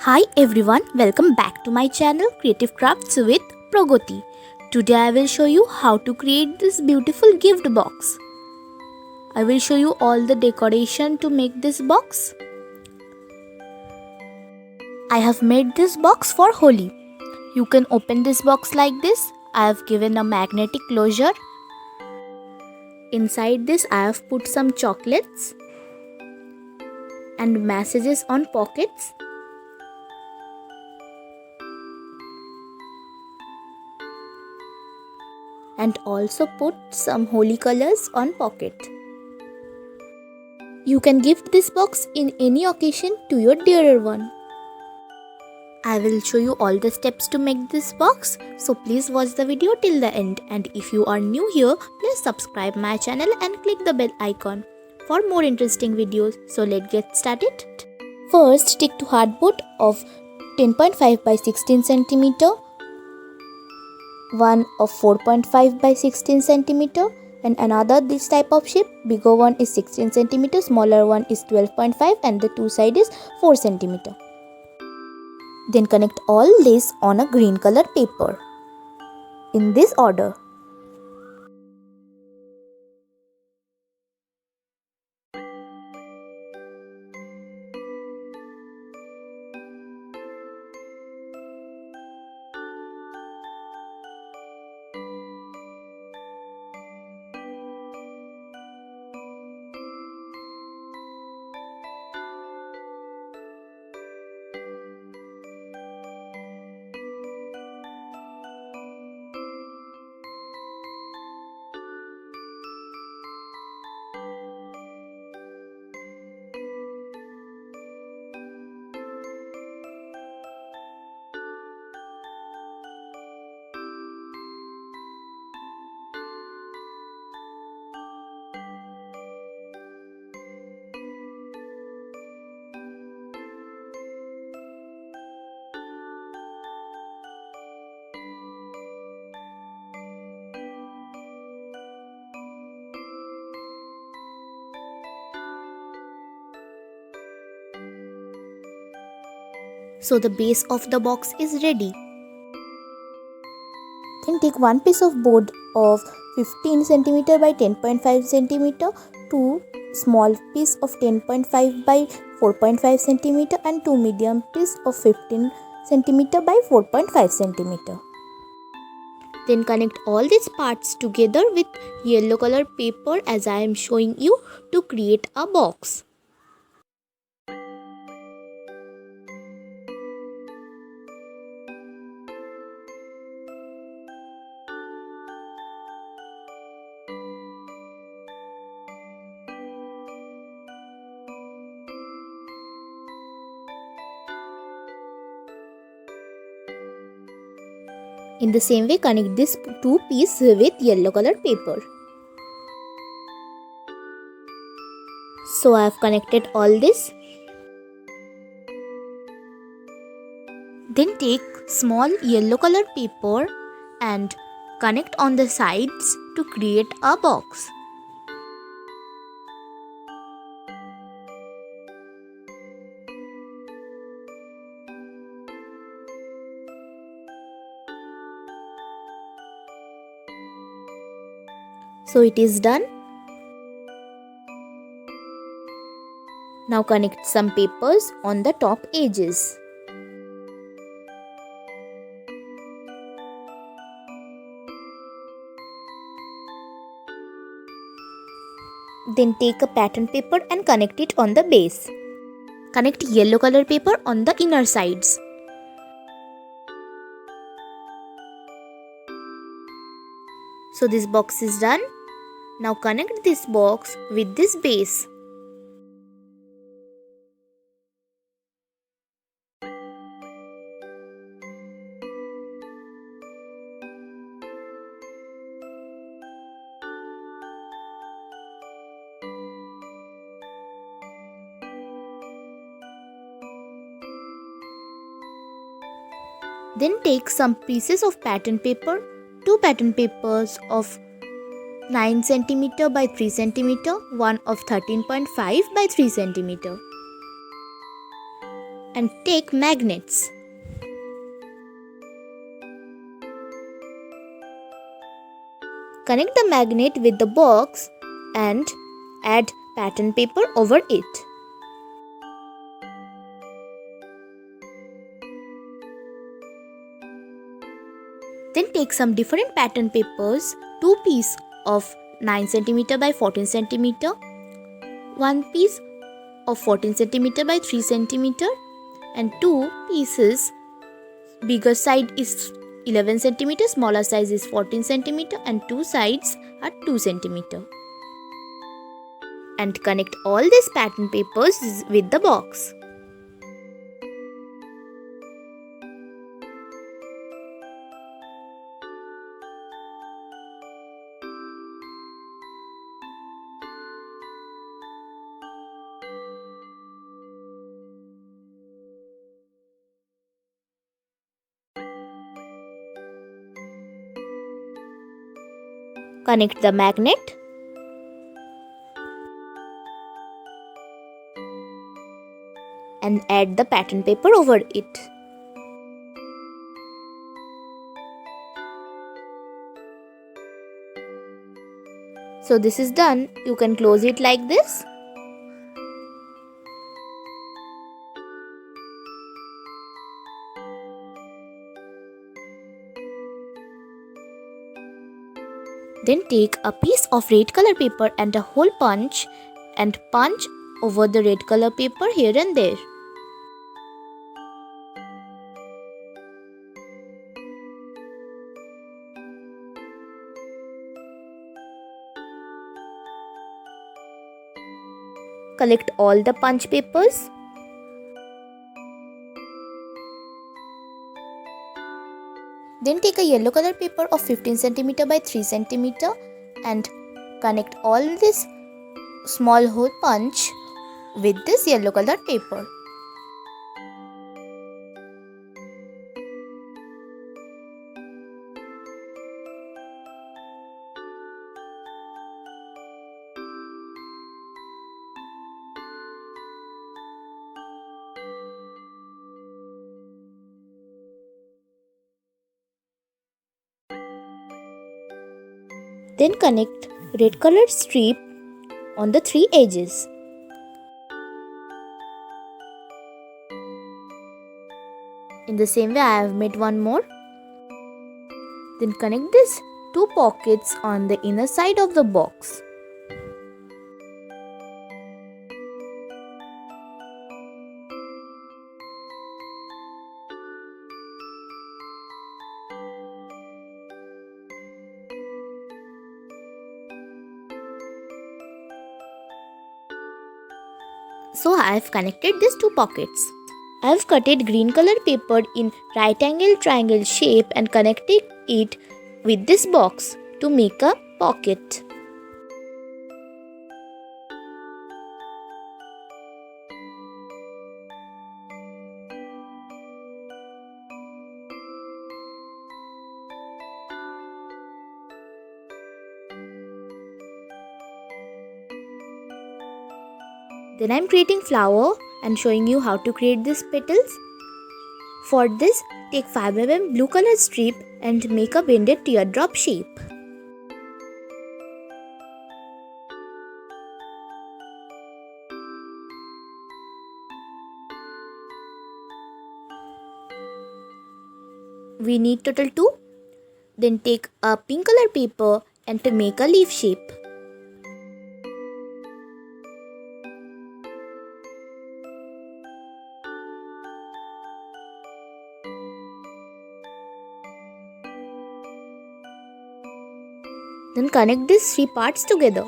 Hi everyone, welcome back to my channel Creative Crafts with Pragati. Today I will show you how to create this beautiful gift box. I will show you all the decoration to make this box. I have made this box for Holi. You can open this box like this. I have given a magnetic closure. Inside this I have put some chocolates and messages on pockets. And also put some holy colors on pocket. You can gift this box in any occasion to your dearer one. I will show you all the steps to make this box, so please watch the video till the end, and if you are new here, please subscribe my channel and click the bell icon for more interesting videos. So let's get started. First, stick to hardboard of 10.5 by 16 cm, one of 4.5 by 16 cm, and another this type of shape. Bigger one is 16 cm, smaller one is 12.5, and the two side is 4 cm. Then connect all this on a green color paper in this order. So the base of the box is ready. Then take one piece of board of 15 cm by 10.5 cm, two small piece of 10.5 by 4.5 cm, and two medium piece of 15 cm by 4.5 cm. Then connect all these parts together with yellow color paper as I am showing you to create a box. In the same way, connect this two pieces with yellow color paper. So I have connected all this. Then take small yellow color paper and connect on the sides to create a box. So it is done. Now connect some papers on the top edges. Then take a pattern paper and connect it on the base. Connect yellow color paper on the inner sides. So this box is done. Now connect this box with this base. Then take some pieces of pattern paper, two pattern papers of 9 cm by 3 cm, one of 13.5 by 3 cm. and take magnets. Connect the magnet with the box and add pattern paper over it. Then take some different pattern papers, 2 pieces of 9 cm by 14 cm, 1 piece of 14 cm by 3 cm, and 2 pieces. Bigger side is 11 cm, smaller size is 14 cm, and 2 sides are 2 cm. And connect all these pattern papers with the box. Connect the magnet and add the pattern paper over it. So this is done. You can close it like this. Then take a piece of red color paper and a hole punch and punch over the red color paper here and there. Collect all the punch papers. Then take a yellow color paper of 15 cm by 3 cm and connect all this small hole punch with this yellow color paper. Then connect red colored strip on the 3 edges. In the same way I have made one more. Then connect these 2 pockets on the inner side of the box. So I have connected these 2 pockets. I have cutted green color paper in right angle triangle shape and connected it with this box to make a pocket. Then I am creating flower and showing you how to create these petals. For this, take 5 mm blue color strip and make a bended teardrop shape. We need total 2. Then take a pink color paper and to make a leaf shape. Then connect these 3 parts together.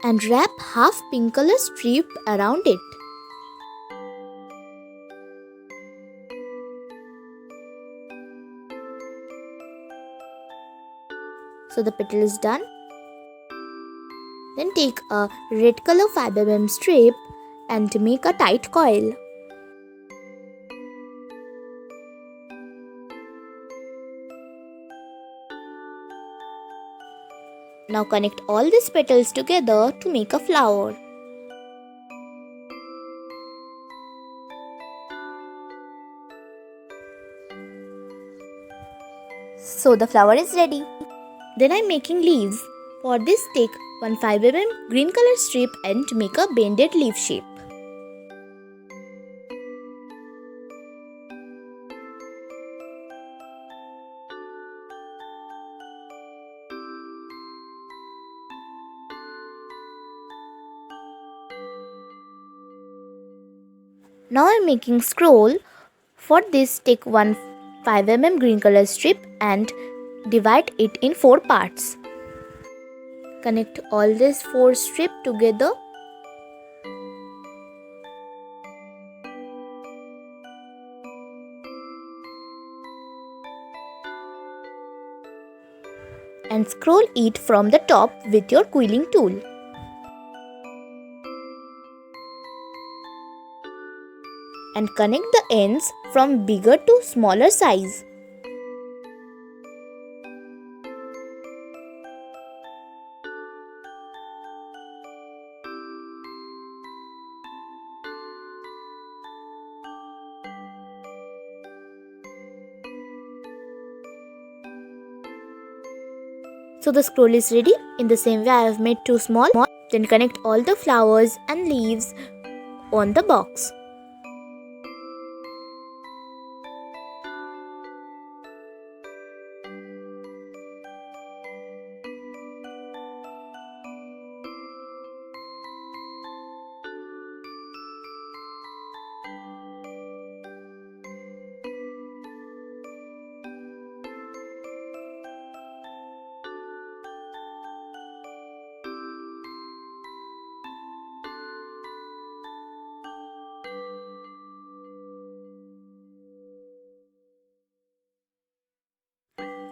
And wrap half pink color strip around it. So the petal is done. Then take a red color 5 mm strip and make a tight coil. Now connect all these petals together to make a flower. So the flower is ready. Then I'm making leaves. For this, take one 5 mm green color strip and make a bended leaf shape. Now I'm making scroll. For this, take one 5 mm green color strip and divide it in 4 parts. Connect all these 4 strips together. And scroll it from the top with your quilling tool. And connect the ends from bigger to smaller size. So the scroll is ready. In the same way I have made 2 small. Then connect all the flowers and leaves on the box.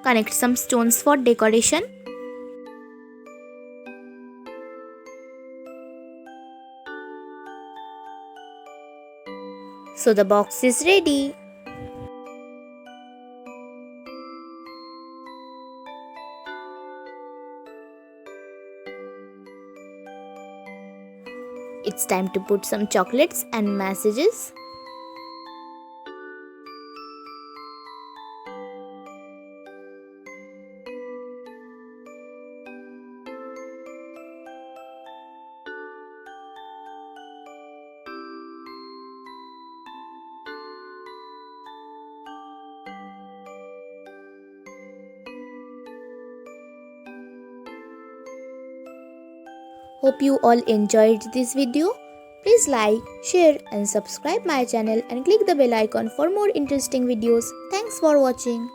Connect some stones for decoration. So the box is ready. It's time to put some chocolates and messages. Hope you all enjoyed this video. Please like, share and subscribe my channel and click the bell icon for more interesting videos. Thanks for watching.